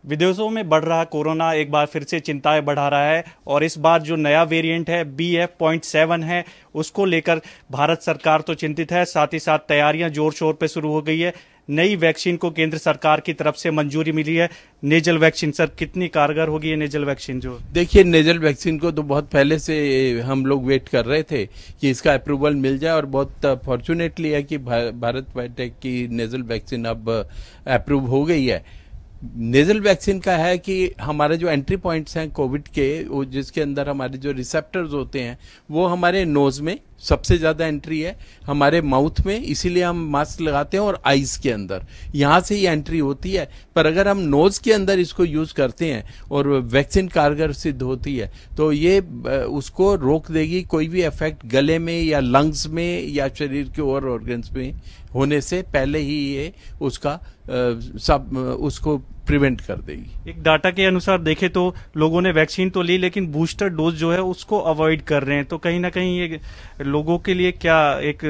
विदेशों में बढ़ रहा कोरोना एक बार फिर से चिंताएं बढ़ा रहा है और इस बार जो नया वेरिएंट है BF.7 है उसको लेकर भारत सरकार तो चिंतित है। साथ ही साथ तैयारियां जोर शोर पे शुरू हो गई है। नई वैक्सीन को केंद्र सरकार की तरफ से मंजूरी मिली है। नेजल वैक्सीन सर कितनी कारगर होगी ये नेजल वैक्सीन? जो देखिए, नेजल वैक्सीन को तो बहुत पहले से हम लोग वेट कर रहे थे कि इसका अप्रूवल मिल जाए और बहुत फॉर्चुनेटली है कि भारत बायोटेक की नेजल वैक्सीन अब अप्रूव हो गई है। नेजल वैक्सीन का है कि हमारे जो एंट्री पॉइंट्स हैं कोविड के, वो जिसके अंदर हमारे जो रिसेप्टर्स होते हैं वो हमारे नोज में सबसे ज्यादा एंट्री है, हमारे माउथ में, इसीलिए हम मास्क लगाते हैं, और आईज के अंदर यहां से ही एंट्री होती है। पर अगर हम नोज के अंदर इसको यूज करते हैं और वैक्सीन कारगर सिद्ध होती है तो ये उसको रोक देगी कोई भी इफेक्ट गले में या लंग्स में या शरीर के और ऑर्गन्स में होने से पहले ही ये उसका उसको प्रिवेंट कर देगी। एक डाटा के अनुसार देखें तो लोगों ने वैक्सीन तो ली लेकिन बूस्टर डोज जो है उसको अवॉइड कर रहे हैं, तो कहीं ना कहीं ये लोगों के लिए क्या एक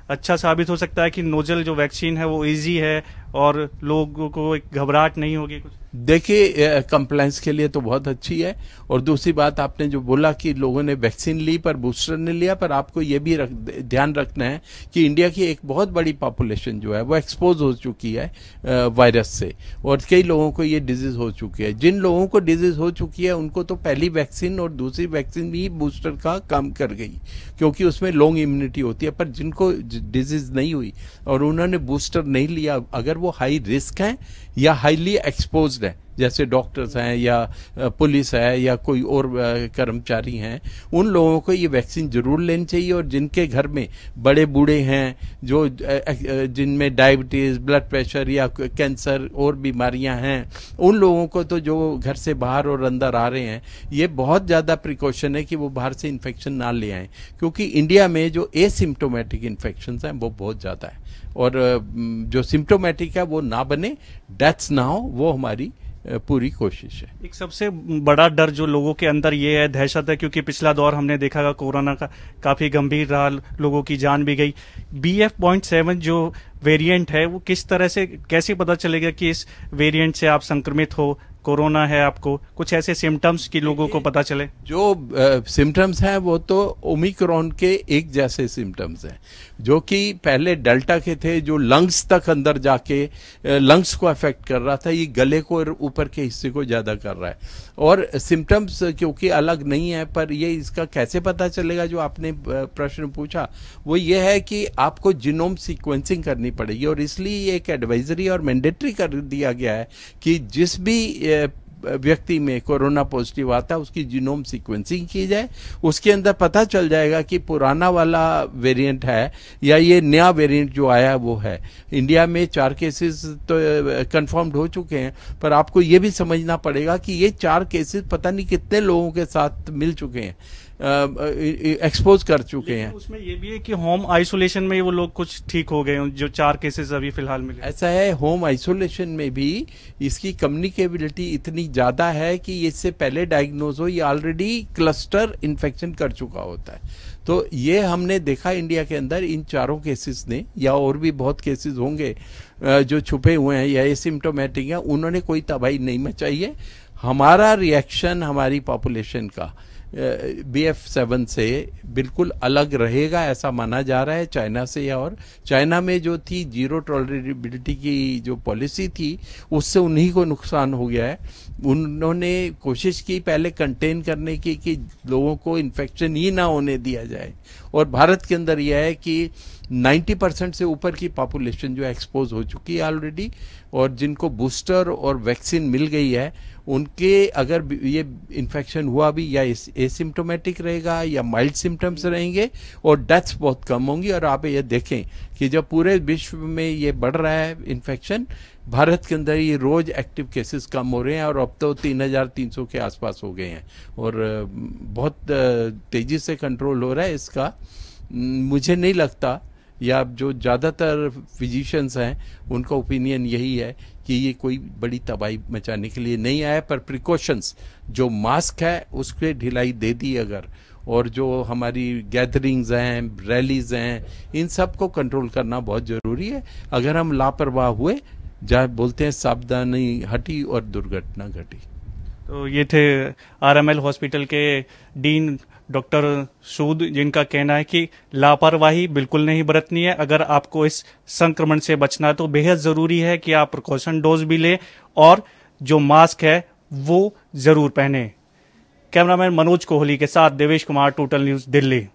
अच्छा साबित हो सकता है कि नोजल जो वैक्सीन है वो इजी है और लोगों को एक घबराहट नहीं होगी? कुछ देखिए, कंप्लायंस के लिए तो बहुत अच्छी है। और दूसरी बात, आपने जो बोला कि लोगों ने वैक्सीन ली पर बूस्टर ने लिया, पर आपको ये भी ध्यान रखना है कि इंडिया की एक बहुत बड़ी पॉपुलेशन जो है वो एक्सपोज हो चुकी है वायरस से, और कई लोगों को ये डिजीज हो चुकी है। जिन लोगों को डिजीज हो चुकी है उनको तो पहली वैक्सीन और दूसरी वैक्सीन भी बूस्टर का काम कर गई, क्योंकि उसमें लॉन्ग इम्यूनिटी होती है। पर जिनको डिजीज नहीं हुई और उन्होंने बूस्टर नहीं लिया, अगर वो हाई रिस्क हैं या हाईली एक्सपोज्ड है, जैसे डॉक्टर्स हैं या पुलिस है या कोई और कर्मचारी हैं, उन लोगों को ये वैक्सीन जरूर लेनी चाहिए। और जिनके घर में बड़े बूढ़े हैं, जो जिनमें डायबिटीज, ब्लड प्रेशर या कैंसर और बीमारियां हैं, उन लोगों को तो जो घर से बाहर और अंदर आ रहे हैं, ये बहुत ज्यादा प्रिकॉशन है कि वो बाहर से इन्फेक्शन ना ले आए, क्योंकि इंडिया में जो एसिम्प्टोमेटिक इन्फेक्शन हैं वो बहुत ज्यादा है, और जो सिम्प्टोमेटिक है वो ना बने, डेथ्स ना हो, वो हमारी पूरी कोशिश है। एक सबसे बड़ा डर जो लोगों के अंदर ये है, दहशत है, क्योंकि पिछला दौर हमने देखा कोरोना का काफी गंभीर रहा, लोगों की जान भी गई। BF.7 जो वेरिएंट है वो किस तरह से, कैसे पता चलेगा कि इस वेरिएंट से आप संक्रमित हो, कोरोना है आपको? कुछ ऐसे सिम्टम्स कि लोगों को पता चले? जो सिम्टम्स हैं वो तो ओमिक्रॉन के एक जैसे सिम्टम्स हैं, जो कि पहले डेल्टा के थे, जो लंग्स तक अंदर जाके लंग्स को अफेक्ट कर रहा था, ये गले को और ऊपर के हिस्से को ज्यादा कर रहा है। और सिम्टम्स क्योंकि अलग नहीं है, पर ये इसका कैसे पता चलेगा, जो आपने प्रश्न पूछा, वो ये है कि आपको जीनोम सीक्वेंसिंग करनी पड़ेगी। और इसलिए एक एडवाइजरी और मैंडेटरी कर दिया गया है कि जिस भी व्यक्ति में कोरोना पॉजिटिव आता है उसकी जीनोम सीक्वेंसिंग की जाए। उसके अंदर पता चल जाएगा कि पुराना वाला वेरिएंट है या ये नया वेरिएंट जो आया है वो है। इंडिया में 4 केसेस तो कंफर्म्ड हो चुके हैं, पर आपको ये भी समझना पड़ेगा कि ये 4 केसेस पता नहीं कितने लोगों के साथ मिल चुके हैं, एक्सपोज कर चुके हैं। उसमें ये भी है कि होम आइसोलेशन में वो लोग कुछ ठीक हो गए, जो 4 केसेस अभी फिलहाल मिले। ऐसा है, होम आइसोलेशन में भी इसकी कम्युनिकेबिलिटी इतनी ज्यादा है कि इससे पहले डायग्नोज हो, ये ऑलरेडी क्लस्टर इन्फेक्शन कर चुका होता है। तो ये हमने देखा इंडिया के अंदर इन 4 केसेस ने, या और भी बहुत केसेस होंगे जो छुपे हुए हैं या एसिम्प्टोमेटिक हैं, उन्होंने कोई तबाही नहीं मचाई है। हमारा रिएक्शन हमारी पॉपुलेशन का BF.7 से बिल्कुल अलग रहेगा, ऐसा माना जा रहा है चाइना से। और चाइना में जो थी जीरो टॉलरेबिलिटी की जो पॉलिसी थी, उससे उन्हीं को नुकसान हो गया है। उन्होंने कोशिश की पहले कंटेन करने की कि लोगों को इन्फेक्शन ही ना होने दिया जाए, और भारत के अंदर यह है कि 90% से ऊपर की पॉपुलेशन जो एक्सपोज हो चुकी है ऑलरेडी, और जिनको बूस्टर और वैक्सीन मिल गई है, उनके अगर ये इन्फेक्शन हुआ भी या एसिम्प्टोमेटिक रहेगा या माइल्ड सिम्टम्स रहेंगे, और डेथ्स बहुत कम होंगी। और आप ये देखें कि जब पूरे विश्व में ये बढ़ रहा है इन्फेक्शन, भारत के अंदर ये रोज एक्टिव केसेस कम हो रहे हैं, और अब तो 3300 के आसपास हो गए हैं, और बहुत तेजी से कंट्रोल हो रहा है इसका। मुझे नहीं लगता, या जो ज़्यादातर फिजिशियंस हैं उनका ओपिनियन यही है कि ये कोई बड़ी तबाही मचाने के लिए नहीं आया। पर प्रिकॉशंस, जो मास्क है उसके ढिलाई दे दी अगर, और जो हमारी गैदरिंग्स हैं, रैलीज हैं, इन सब को कंट्रोल करना बहुत ज़रूरी है। अगर हम लापरवाह हुए जहाँ बोलते हैं सावधानी हटी और दुर्घटना घटी। तो ये थे आरएमएल हॉस्पिटल के डीन डॉक्टर सूद, जिनका कहना है कि लापरवाही बिल्कुल नहीं बरतनी है। अगर आपको इस संक्रमण से बचना है तो बेहद जरूरी है कि आप प्रिकॉशन डोज भी लें और जो मास्क है वो जरूर पहने। कैमरामैन मनोज कोहली के साथ देवेश कुमार, टोटल न्यूज, दिल्ली।